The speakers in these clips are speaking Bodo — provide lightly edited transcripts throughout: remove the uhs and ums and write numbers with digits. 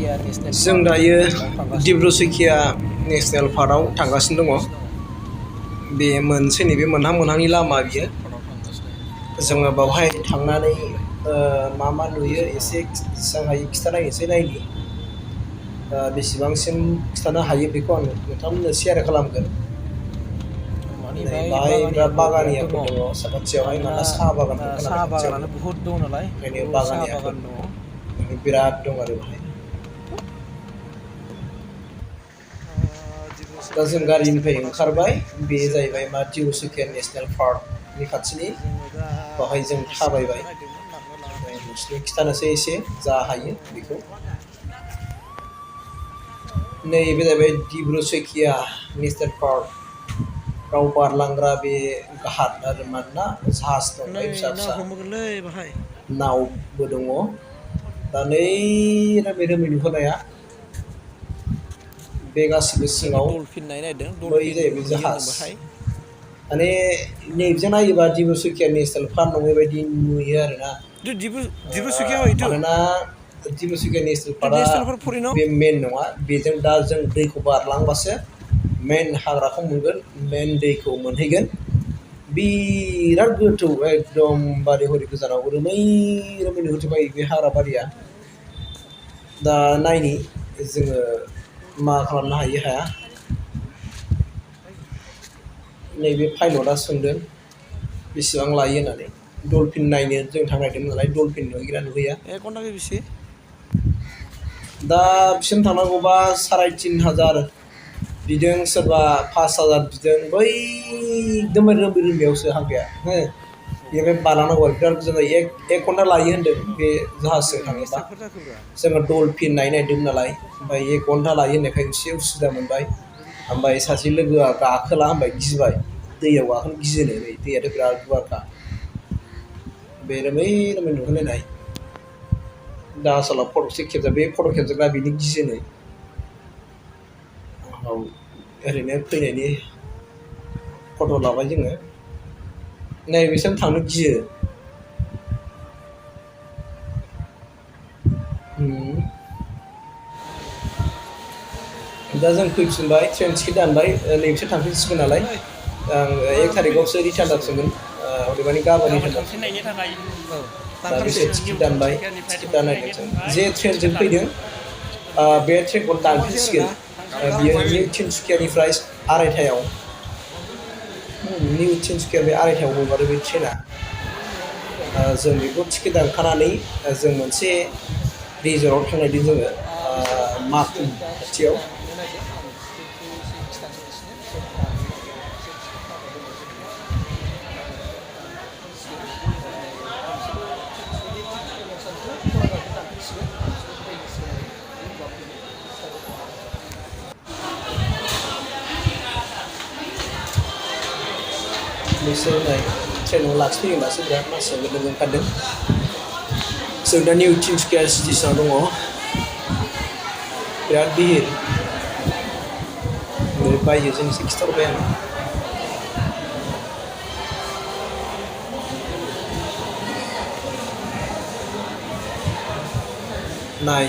जों दायो डिब्रु चौकिया नेशनेल पार्कआव थांगासिनो दङ। बे मोनसे नैबे मोनहांनि लामा बियो। जोङो बावहाय थांनानै मा मा नुयो एसे जेसेबां हायो खिथानायनोसै नायनि। बेसेबांसिम खिथानो हायो बेखौ आं नोंथांमोननो शेयार खालामगोन। बाहाय बिराद बागानियाफोर दङ साखाथियावहाय, मानोना साहा बागानखौ खोनादों खाथियावनो। बुहुद दङ नालाय, ओंखायनो साहा बागानियाफोर बागान दङ। माने बिराद दं आरो बाहाय। दा जों गारिनिफ्राय ओंखारबाय। बे जाहैबाय मा डिब्रु चौकिया नेशनेल पार्कनि खाथिनि। बावहाय जों थाबायबाय। नोंसोरनो खिथानोसै एसे जा हायो बेखौ। नैबे जाहैबाय डिब्रु चौकिया नेशनेल पार्क। गाव बारलांग्रा बे घाट आरो मानोना जाहाज दं बेहाय फिसा फिसा नावबो दङ। दा नै रोमै नुहुरनाया बे गासिबो सिङाव बै जाहैबाय जाहाज। माने नैबिजों नायोबा डिब्रु चौकिया नेशनेल पार्क नङै बायदि नुयो आरोना। मानोना डिब्रु चौकिया नेशनेल पार्कआ बे मेन नङा। बेजों दा जों दैखौ बारलांबासो मेन हाग्राखौ मोनगोन, मेन दैखौ मोनहैगोन। बिराद गोथौ एकदमबारे हरै गोजानाव रोमै नुहुरजोबखायो बे हाग्रा बारिया। दा नायनि जोङो मा खालामनो हायो हाया। नैबे पाइलटआ सोंदों बेसेबां लायो होननानै। डलफिन नायनो जों थांनायदोंमोन नालाय, डलफिन नुहैगोना नुहैया। दा बिसिम थांनांगौबा 3,500 बिदों, सोरबा 5,000 बिदों। बै एकदमबारे रोम्बैयावसो हाग्राया हो। बेनिफ्राय बारलांनांगौ आरो बिराद गोजान जायो। 1 घन्टा लायो होनदों बे जाहाजजों थाङोबा। जोङो डलफिन नायनो नागिरदोंमोन नालाय, ओमफ्राय 1 घन्टा लायो होननायखाय एसे उसुबिदा मोनबाय। ओमफ्राय सासे लोगोआ गाखोला होनबाय, गिबाय। दैयाव गाखोनो गियोनो, नै दैयाथ' बिराद गुवारखा। बे रोमै नुहुरलायनाय। दा आसोलाव फट'सो खेबजाबाय, बे फट' खेबजाग्रा बेनो गियोनो। औ, ओरैनो फैनायनि फट' लाबाय जोङो। नै बिसिम थांनो गियो। दा जों फैफिनबाय, ट्रेन टिकेट दानबाय। नैबिसोर थांफिनसिगोन नालाय। आं 1 थारिखआवसो रिटार्न जाफिनगोन। अदेबानि गाबोन रिटार्न जाफिनगोन। दा बिसोर टिकेट दानबाय। टिकेट दाननायजों जों जे ट्रेनजों फैदों बे ट्रेनखौ दानफिनसिगोन। बियो निउ तिनसुकियानिफ्राय 2:30आव। निउ तिनसुकिया बे 2:30आव हगारो बे ट्रेना। जों बेखौ टिकेट दानखानानै जों मोनसे रिजर्टआव थांनो नागिरदों जोङो, माकुम खाथियाव। बिसोर नै ट्रेनाव लाखिफैगोन दासो, बिराद मानसिया लोगो ओंखारदों। जों दा निउ तिनसुकिया स्टेसनाव दङ। बिराद भिर। बायजोजों एसे खिथाहरबाय आं। नाय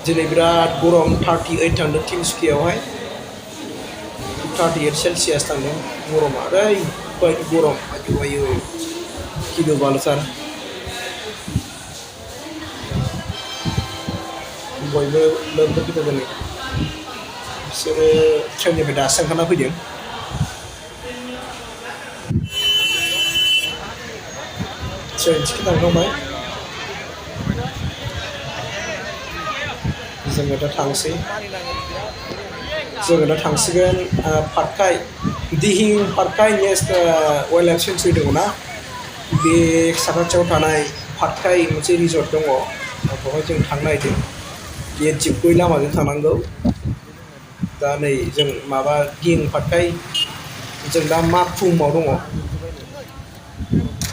दिनै बिराद गरम, 38 थांदों तिनसुकियावहाय। 38 सेलसियास थांदों गरमा। ओरैबायदि गरम, आयु गिलु बालुथार। बयबो लोब लोब फैदों नै। बिसोरो ट्रेननिफ्राय दासो ओंखारना फैदों। ट्रेन टिकेट दानखांबाय। जोङो दा थांसै। जोङो दा थांसिगोन Patkai, Dihing Patkai national wildlife sanctuary दङना, बे साखाथियाव थानाय पाटकाइ मोनसे रिजर्ट दङ। बेवहाय जों थांनो नागिरदों। बे दिपगय लामाजों थांनांगौ। दा नै जों माबा दिहिं पाटकाइ, जों दा माकुमाव दङ।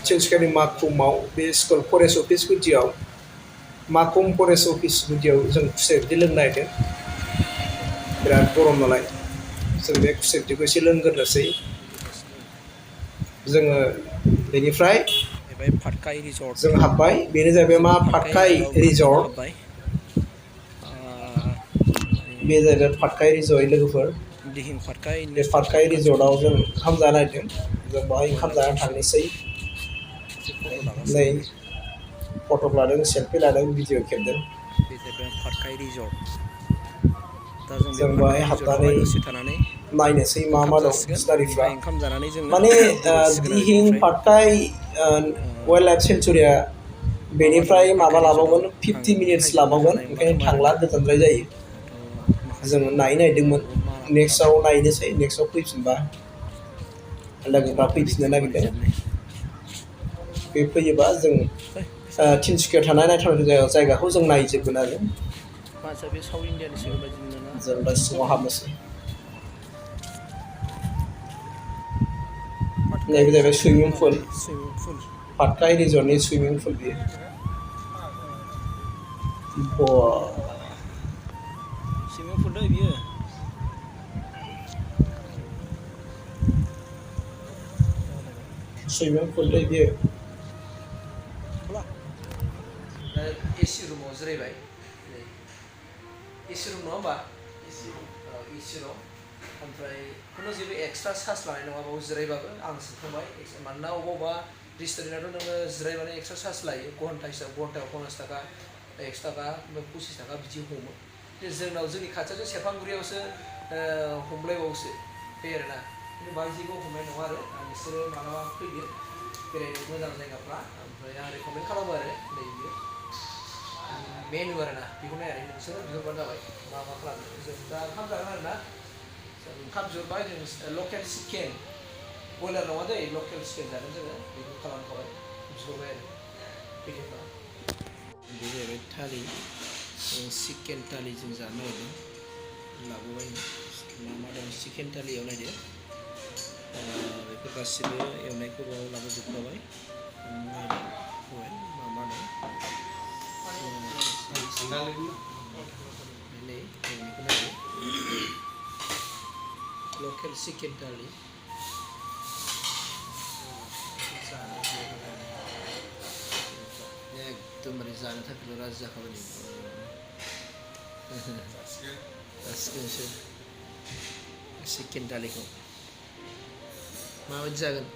तिनसुकियानि माकुमाव बे स्कुल फरेस्ट अफिस गुदियाव, माकुम फरेस्ट अफिस गुदियाव जों खुसेर बिदै लोंनो नागिरदों। बिराद गरम नालाय, जों बे खुसेर बिदैखौ एसे लोंग्रोनोसै। जोङो बेनिफ्राय जों हाबबाय। बेनो जाहैबाय मा पाटकाइ रिजर्ट। बे जाहैबाय पाटकाइ रिजर्ट लोगोफोर दिहिं पाटकाइ बे पाटकाइ रिजर्टआव जों ओंखाम जानो नागिरदों जों बेवहाय ओंखाम जानो थांनोसै नै फट' लादों सेलफि लादों भिडिअ खेबदों बे जाहैबाय पाटकाइ रिजर्ट दा जों बे बेवहाय पाटकाइ रिजर्टआवहाय हाबनानै दसे थानानै नायनोसै मा ओंखाम मा दं जासिगोन सिनारिफ्रा ओमफ्राय ओंखाम जानानै जोङो माने दोनहैसिगोन आरो दिहिं बेनिफ्राय पाटकाइ वाइल्ड लाइफ सेन्चुरिया माबा दङ बेनिफ्राय माबा पाटकाइ रिजर्टआव लाबावगोन 50 मिनिट्स थांजोबनो लाबावगोन हानाय नंला ओंखायनो खोमा थांला आरोना गोजानद्राय जायो दाथ' माखासे जोङो नायनो नागिरदोंमोन मा नेक्स्टआव लाबावगोन नायनोसै नेक्स्टआव फैफिनबा लोगोफ्रा 6 फैफिननो थारिखआव नागिरदों बारहैजोबनाय बे फैयोबा जों तिनसुकियाव थानाय नायथावना जायगाखौ जों नायजोबगोन आरो मानसिया बे साउथ इण्डियानि सिगोन बायदि मोनोना जों दा सिङाव हाबनोसै पाटकाइ नैबे जाहैबाय रिजर्टनि सुइमिं पुल माबानि swimming pool Patkai रिजर्टनि swimming pool बियो बा सुइमिं पुल दै बियो सुइमिं पुल दै बियो दा एसि रुमाव जिरायबाय एसि रुम नङा होमबा एसि रुम ओमफ्राय खुनु जेबो एक्सट्रा चार्ज लानाय नङा बाव जिरायबाबो आं सोंखांबाय मानोना अबेबा रेस्टुरेन्टआथ' नोङो जिरायबानो एक्सट्रा चार्ज लायो घन्टा हिसाब घन्टायाव 50 थाखा 100 थाखा 25 थाखा बिदि हमो जोंनाव जोंनि खाथियावसो सेरफांगुरियावसो हमलायबावोसो बे आरोना खिन्थु बाहाय जेबो हमनाय नङा आरो नोंसोरो मालाबा फैदो बेरायनो मोजां जायगाफ्रा ओमफ्राय आं रेकमेन्ड खालामो आरो नैबे मेनु आरोना बेखौ नायनानै नोंसोरो बिहरबानो जाबाय मा मा खालामनो जों दा ओंखाम जागोन आरोना जों ओंखाम बिहरबाय जों लकेल चिकेन बयलार नङा दै लकेल चिकेन जागोन जोङो बेखौ खालामखाबाय बिहरबाय आरो फैदोंबा बे जाहैबाय थालि चिकेन थालि जों जानो नागिरदों लाबोबाय मा मा दं चिकेन थालियाव नायदो बेफोर गासिबो एवनायखौ बाव लाबोजोबखाबाय मा मा दं नै एवनायखौ नायदो लकेल चिकेन थालि एकदमबारे जानो थाखायल' राजि जाखाबाय जासिगोनसो चिकेन दालिखौ माबायदि जागोन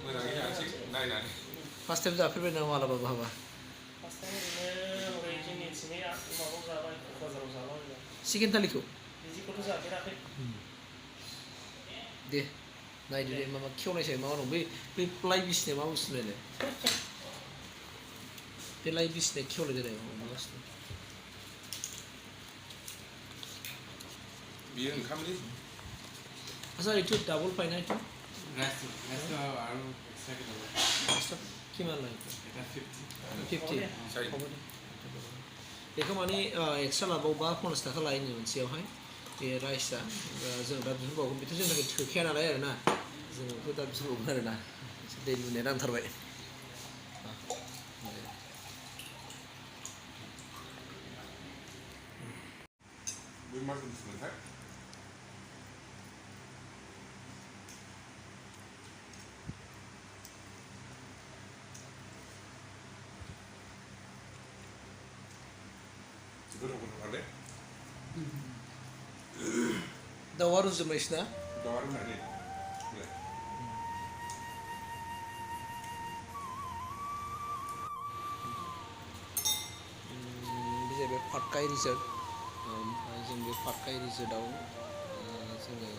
मोजाङै जानोसै नायनानै फार्स्ट टाइम जाफेरबाय नामा मालाबा बहाबा चिकेन थालिखौ दे नायदो दे मा खेवनायसाय मा दं बै लाइ बिसिनाया मा बुस्थु नायलाय बे लाइ बिसिनाया खेवनाय जानाय मा बुस्थु बियो ओंखामनि আচ্ছা এইটো ডাবল পাই না এইটো আৰু এক্সট্ৰা কিমান লয় এটা 50 बेखौ माने एक्सट्रा लाबावबा 50 थाखा लायोनो मोनसेयावहाय बे राइसआ जों दा बिहरबावगोन बेथ' जोंनि थाखाय थोखाया नालाय आरोना जों बेखौ दा बिहरबावगोन आरोना दै लुनाया नांथारबाय बै मा बुस्थुमोनथाय गोथाव दाउआ रुजोबनायसोना दाउआ रुनानै बे जाहैबाय पाटकाइ रिजर्ट ओमफ्राय जों बे पाटकाइ रिजर्टआव जोङो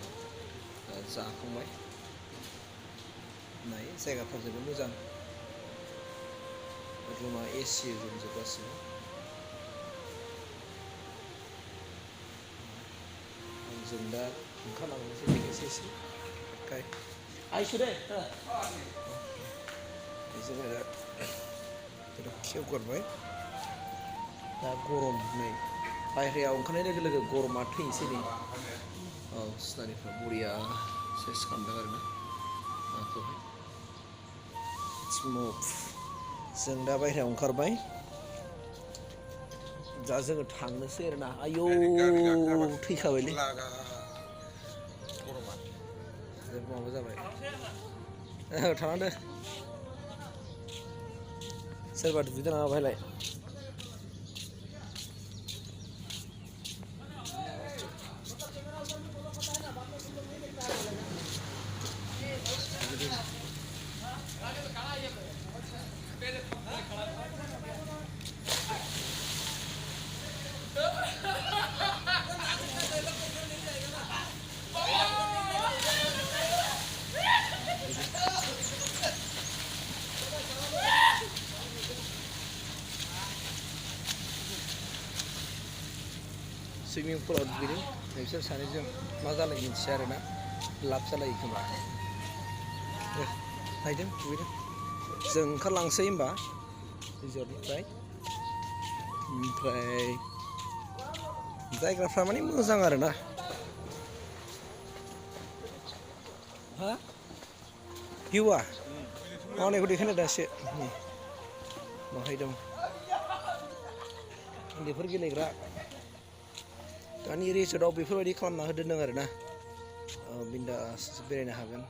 जाखांबाय नाय जायगाफ्रा जोबोद मोजां रुमा एसि रुम जोब गासिबो जों दा ओंखारलांनोसै देखायसै एसे पाटकाइ आइसो दे जोङो दा खेवगारबाय दा गरम नै बायह्रायाव ओंखारनाय लोगो लोगो गरमा थैनोसै नै औ सिनारिफ्रा बरिया सेस खालामदों आरोना माखौहाय स्मुथ जों दा बायह्रायाव ओंखारबाय दा जोङो थांनोसै आरोना आयौ थैखाबायलै गरमा जोबोद माबा जाबाय थानांदो सोरबा दुगैदों नामा बेहायलाय Swimming pool duगैदों बिसोर सानैजों मा जालायो मिथिया आरोना लाब जालायो खोमा नायदों दुगैदों जों ओंखारलांसै होमबा रिजर्टनिफ्राय ओमफ्राय जायगाफ्रा माने मोजां आरोना हा भिउआ मावनायखौ देखायनो दासो बाहाय दं उन्दैफोर गेलेग्रा दानि रिजर्टआव बेफोरबायदि खालामना होदों आरोना बिन्दास बेरायनो हागोन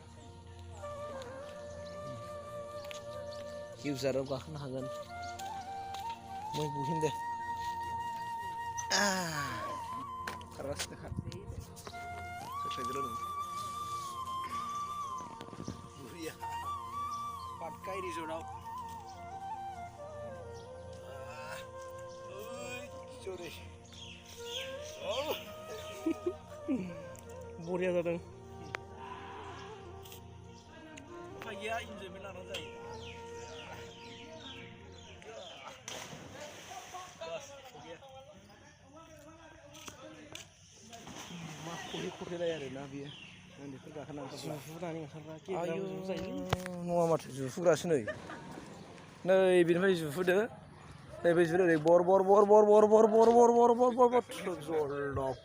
इउजाराव गाखोनो हागोन मै बुहिन दे खारगासिनो खा सोरखायदोल' नों बुहिया पाटकाय रिजर्टआव जरै बरिया जादों उफाय गैया इन्जयमेन्ट लानांगौ जायो मा खथेलाय आरोना बियो उन्दैफोर गाखोना जुहुनानै ओंखारग्रा नङा माथो जुहुग्रासो नै बेनिफ्राय जुहुदो नैबे जुहुदो ओरै बर जलदब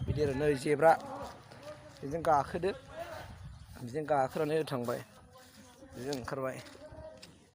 बिदि आरो नै जेब्रा बेजों गाखोदो बिजों गाखोनानै थांबाय बिजों ओंखारबाय